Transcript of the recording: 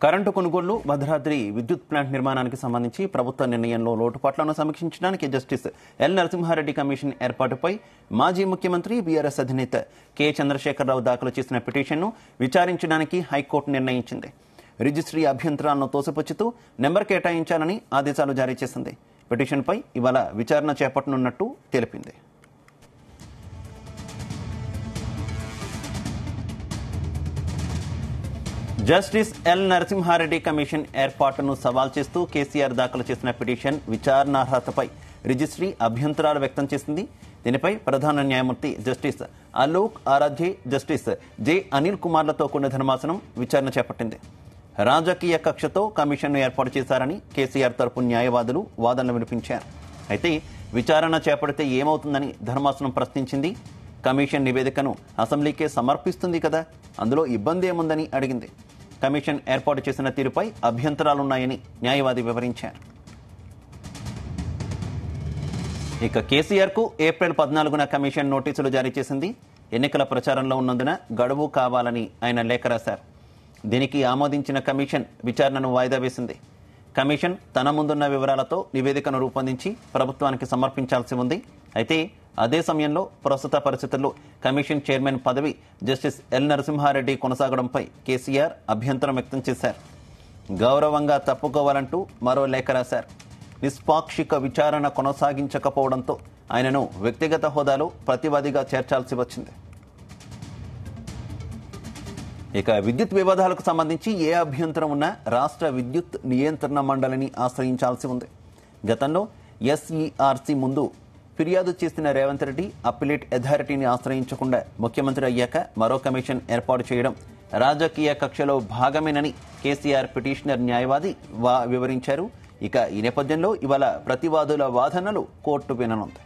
Current కొనుగోళ్లు భద్రాద్రి విద్యుత్ plant నిర్మాణానికి సంబంధించి ప్రభుత్వ నిర్ణయంలో లోటుపాట్లను సమీక్షించడానికి జస్టిస్ ఎల్ నరసింహారెడ్డి కమిషన్ ఏర్పాటుపై మాజీ ముఖ్యమంత్రి బీఆర్ఎస్ అధినేత కె చంద్రశేఖరరావు దాఖలు చేసిన పిటిషన్ను విచారించడానికి హైకోర్టు నిర్ణయించింది. రిజిస్ట్రీ అభ్యంతరాలను తోసిపుచ్చుతూ నెంబర్ కేటాయించాలని ఆదేశాలు జారీ చేసింది. పిటిషన్పై ఇవాళ విచారణ చేపట్టనున్నట్టు తెలిపింది. జస్టిస్ ఎల్ నరసింహారెడ్డి కమిషన్ ఏర్పాటును సవాల్ చేస్తూ కేసీఆర్ దాఖలు చేసిన పిటిషన్ విచారణార్హతపై రిజిస్ట్రీ అభ్యంతరాలు వ్యక్తం చేసింది. దీనిపై ప్రధాన న్యాయమూర్తి justice Alok Aradhe, justice J Anil కుమార్లతో కూడిన ధర్మాసనం విచారణ చేపట్టింది. రాజకీయ కక్షతో కమిషన్ను ఏర్పాటు చేశారని కేసీఆర్ తరపు న్యాయవాదులు వాదనలు వినిపించారు. అయితే విచారణ చేపడితే ఏమవుతుందని ధర్మాసనం ప్రశ్నించింది. కమిషన్ నివేదికను అసెంబ్లీకే సమర్పిస్తుంది కదా, అందులో ఇబ్బంది ఏముందని అడిగింది. కమిషన్ ఏర్పాటు చేసిన తీరుపై అభ్యంతరాలున్నాయని న్యాయవాది వివరించారు. ఇక కేసీఆర్ కు ఏప్రిల్ 14న కమిషన్ నోటీసులు జారీ చేసింది. ఎన్నికల ప్రచారంలో ఉన్నందున గడువు కావాలని ఆయన లేఖ రాశారు. దీనికి ఆమోదించిన కమిషన్ విచారణను వాయిదా వేసింది. కమిషన్ తన ముందున్న వివరాలతో నివేదికను రూపొందించి ప్రభుత్వానికి సమర్పించాల్సి ఉంది. అయితే అదే సమయంలో ప్రస్తుత పరిస్థితుల్లో కమిషన్ చైర్మన్ పదవి జస్టిస్ ఎల్ నరసింహారెడ్డి కొనసాగడంపై కేసీఆర్ అభ్యంతరం వ్యక్తం చేశారు. గౌరవంగా తప్పుకోవాలంటూ మరో లేఖ రాశారు. నిష్పాక్షిక విచారణ కొనసాగించకపోవడంతో ఆయనను వ్యక్తిగత హోదాలో ప్రతివాదిగా చేర్చాల్సి వచ్చింది. ఇక విద్యుత్ వివాదాలకు సంబంధించి ఏ అభ్యంతరం ఉన్నా రాష్ట్ర విద్యుత్ నియంత్రణ మండలిని ఆశ్రయించాల్సి ఉంది. గతంలో ఎస్ఈఆర్సీ ముందు ఫిర్యాదు చేసిన రేవంత్ రెడ్డి అప్పిలేట్ అథారిటీని ఆశ్రయించకుండా ముఖ్యమంత్రి అయ్యాక మరో కమిషన్ ఏర్పాటు చేయడం రాజకీయ కక్షలో భాగమేనని కేసీఆర్ పిటిషనర్ న్యాయవాది వివరించారు. ఇక ఈ నేపథ్యంలో ఇవాళ ప్రతివాదుల వాదనలు కోర్టు విననుంది.